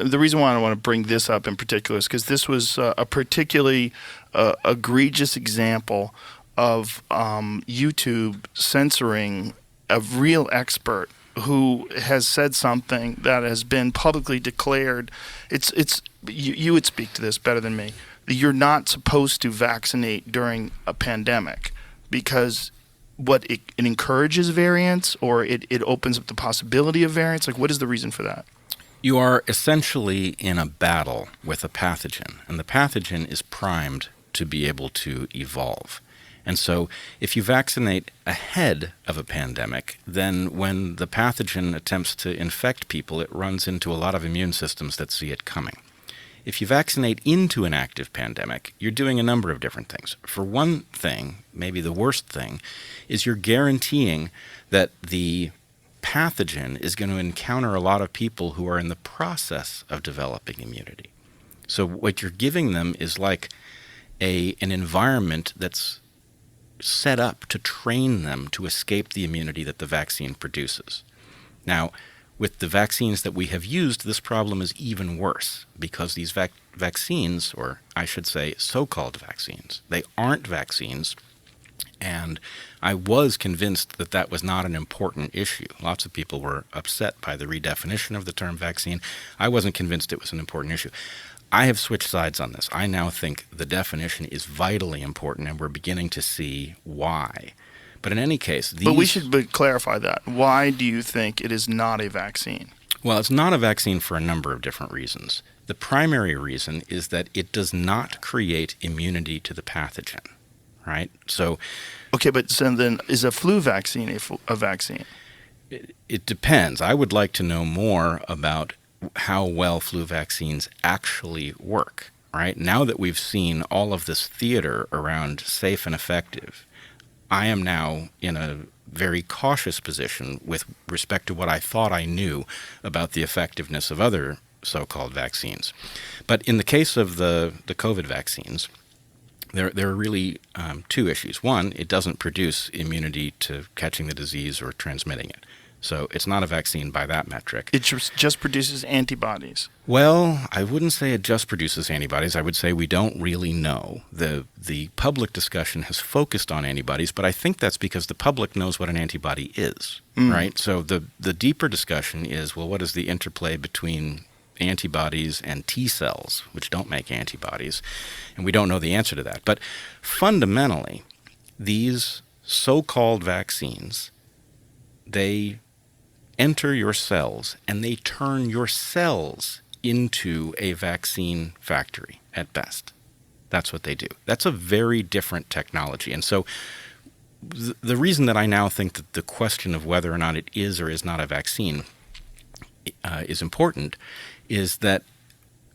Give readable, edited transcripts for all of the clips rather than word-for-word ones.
the reason why I want to bring this up in particular is because this was a particularly egregious example of YouTube censoring a real expert who has said something that has been publicly declared. You would speak to this better than me. You're not supposed to vaccinate during a pandemic because what it encourages variants, or it opens up the possibility of variants. Like, what is the reason for that? You are essentially in a battle with a pathogen, and the pathogen is primed to be able to evolve. And so if you vaccinate ahead of a pandemic, then when the pathogen attempts to infect people, it runs into a lot of immune systems that see it coming. If you vaccinate into an active pandemic, you're doing a number of different things. For one thing, maybe the worst thing, is you're guaranteeing that the pathogen is going to encounter a lot of people who are in the process of developing immunity. So what you're giving them is like an environment that's set up to train them to escape the immunity that the vaccine produces. Now, with the vaccines that we have used, this problem is even worse because these vaccines, or I should say so-called vaccines, they aren't vaccines, and I was convinced that that was not an important issue. Lots of people were upset by the redefinition of the term vaccine. I wasn't convinced it was an important issue. I have switched sides on this. I now think the definition is vitally important, and we're beginning to see why. But in any case, But we should clarify that. Why do you think it is not a vaccine? Well, it's not a vaccine for a number of different reasons. The primary reason is that it does not create immunity to the pathogen, right? So, okay, but so then is a flu vaccine a vaccine? It depends. I would like to know more about how well flu vaccines actually work, right? Now that we've seen all of this theater around safe and effective, I am now in a very cautious position with respect to what I thought I knew about the effectiveness of other so-called vaccines. But in the case of the COVID vaccines, there are really two issues. One, it doesn't produce immunity to catching the disease or transmitting it. So it's not a vaccine by that metric. It just produces antibodies. Well, I wouldn't say it just produces antibodies. I would say we don't really know. The public discussion has focused on antibodies, but I think that's because the public knows what an antibody is, right? So the deeper discussion is, well, what is the interplay between antibodies and T cells, which don't make antibodies? And we don't know the answer to that. But fundamentally, these so-called vaccines, they enter your cells and they turn your cells into a vaccine factory at best. That's what they do. That's a very different technology. And so the reason that I now think that the question of whether or not it is or is not a vaccine is important is that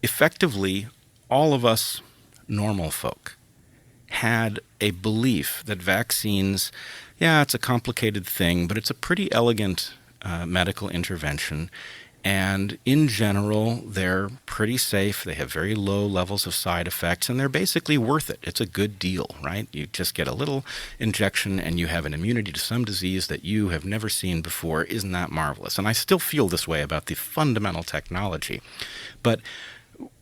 effectively all of us normal folk had a belief that vaccines, yeah, it's a complicated thing, but it's a pretty elegant medical intervention. And in general, they're pretty safe. They have very low levels of side effects, and they're basically worth it. It's a good deal, right? You just get a little injection, and you have an immunity to some disease that you have never seen before. Isn't that marvelous? And I still feel this way about the fundamental technology. But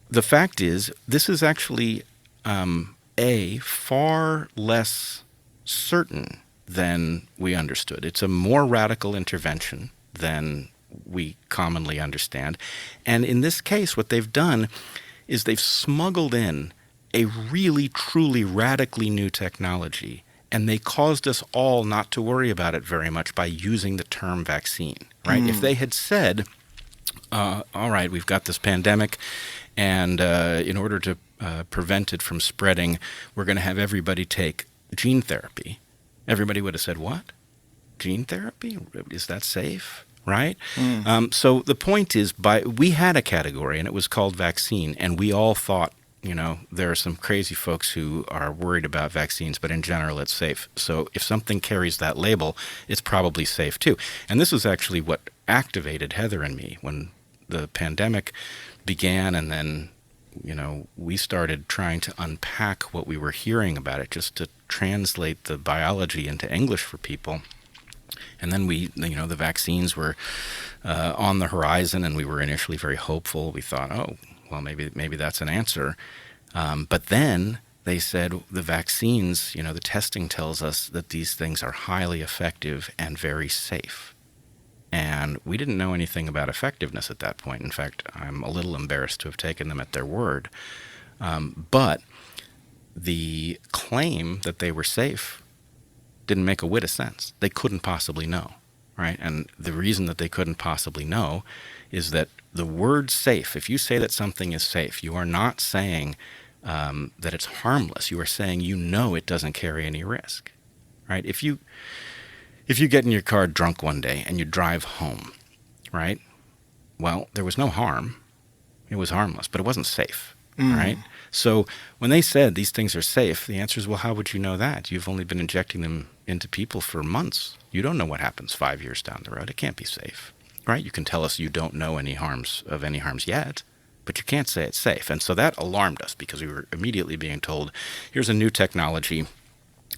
the fact is, this is actually far less certain than we understood. It's a more radical intervention than we commonly understand. And in this case, what they've done is they've smuggled in a really, truly radically new technology, and they caused us all not to worry about it very much by using the term vaccine, right? If they had said, all right, we've got this pandemic, and in order to prevent it from spreading, we're going to have everybody take gene therapy, everybody would have said, what? Gene therapy? Is that safe? Right? So the point is, we had a category, and it was called vaccine, and we all thought, there are some crazy folks who are worried about vaccines, but in general it's safe. So if something carries that label, it's probably safe too. And this is actually what activated Heather and me when the pandemic began, and then we started trying to unpack what we were hearing about it, just to translate the biology into English for people. And then the vaccines were on the horizon, and we were initially very hopeful. We thought, oh, well, maybe that's an answer. But then they said the vaccines, the testing tells us that these things are highly effective and very safe. And we didn't know anything about effectiveness at that point. In fact, I'm a little embarrassed to have taken them at their word. But the claim that they were safe didn't make a whit of sense. They couldn't possibly know, right? And the reason that they couldn't possibly know is that the word safe, if you say that something is safe, you are not saying that it's harmless. You are saying it doesn't carry any risk, right? If you get in your car drunk one day and you drive home, right? Well, there was no harm. It was harmless, but it wasn't safe, right? So when they said these things are safe, the answer is, well, how would you know that? You've only been injecting them into people for months. You don't know what happens 5 years down the road. It can't be safe, right? You can tell us you don't know any harms yet, but you can't say it's safe. And so that alarmed us because we were immediately being told, here's a new technology.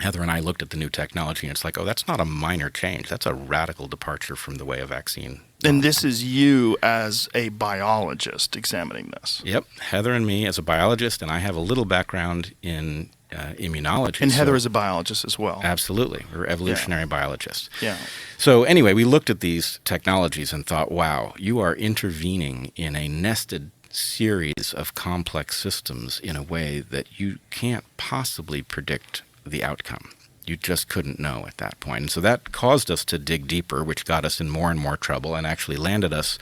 Heather and I looked at the new technology, and it's like, oh, that's not a minor change. That's a radical departure from the way a vaccine. And this is you as a biologist examining this. Yep. Heather and me as a biologist, and I have a little background in immunology. And Heather is a biologist as well. Absolutely. We're evolutionary biologists. Yeah. So anyway, we looked at these technologies and thought, wow, you are intervening in a nested series of complex systems in a way that you can't possibly predict the outcome. You just couldn't know at that point. And so that caused us to dig deeper, which got us in more and more trouble and actually landed us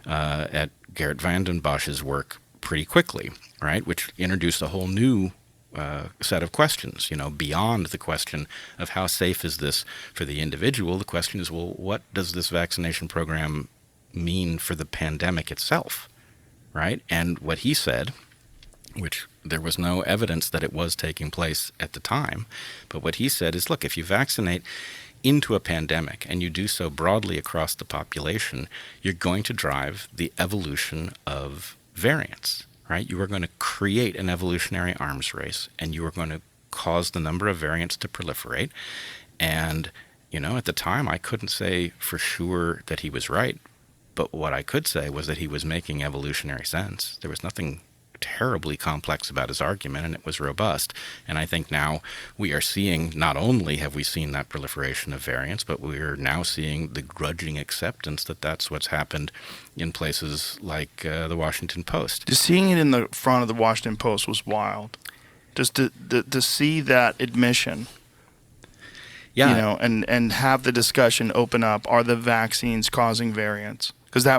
at Gerrit Vanden Bosch's work pretty quickly, right? Which introduced a whole new set of questions, beyond the question of how safe is this for the individual. The question is, well, what does this vaccination program mean for the pandemic itself, right? And what he said, which there was no evidence that it was taking place at the time, but what he said is, look, if you vaccinate into a pandemic and you do so broadly across the population, you're going to drive the evolution of variants, right? You are going to create an evolutionary arms race, and you are going to cause the number of variants to proliferate. And, at the time, I couldn't say for sure that he was right, but what I could say was that he was making evolutionary sense. There was nothing terribly complex about his argument, and it was robust. And I think now we are seeing, not only have we seen that proliferation of variants, but we're now seeing the grudging acceptance that that's what's happened in places like the Washington Post. Just seeing it in the front of the Washington Post was wild. Just to see that admission, Yeah. and have the discussion open up, are the vaccines causing variants? Because that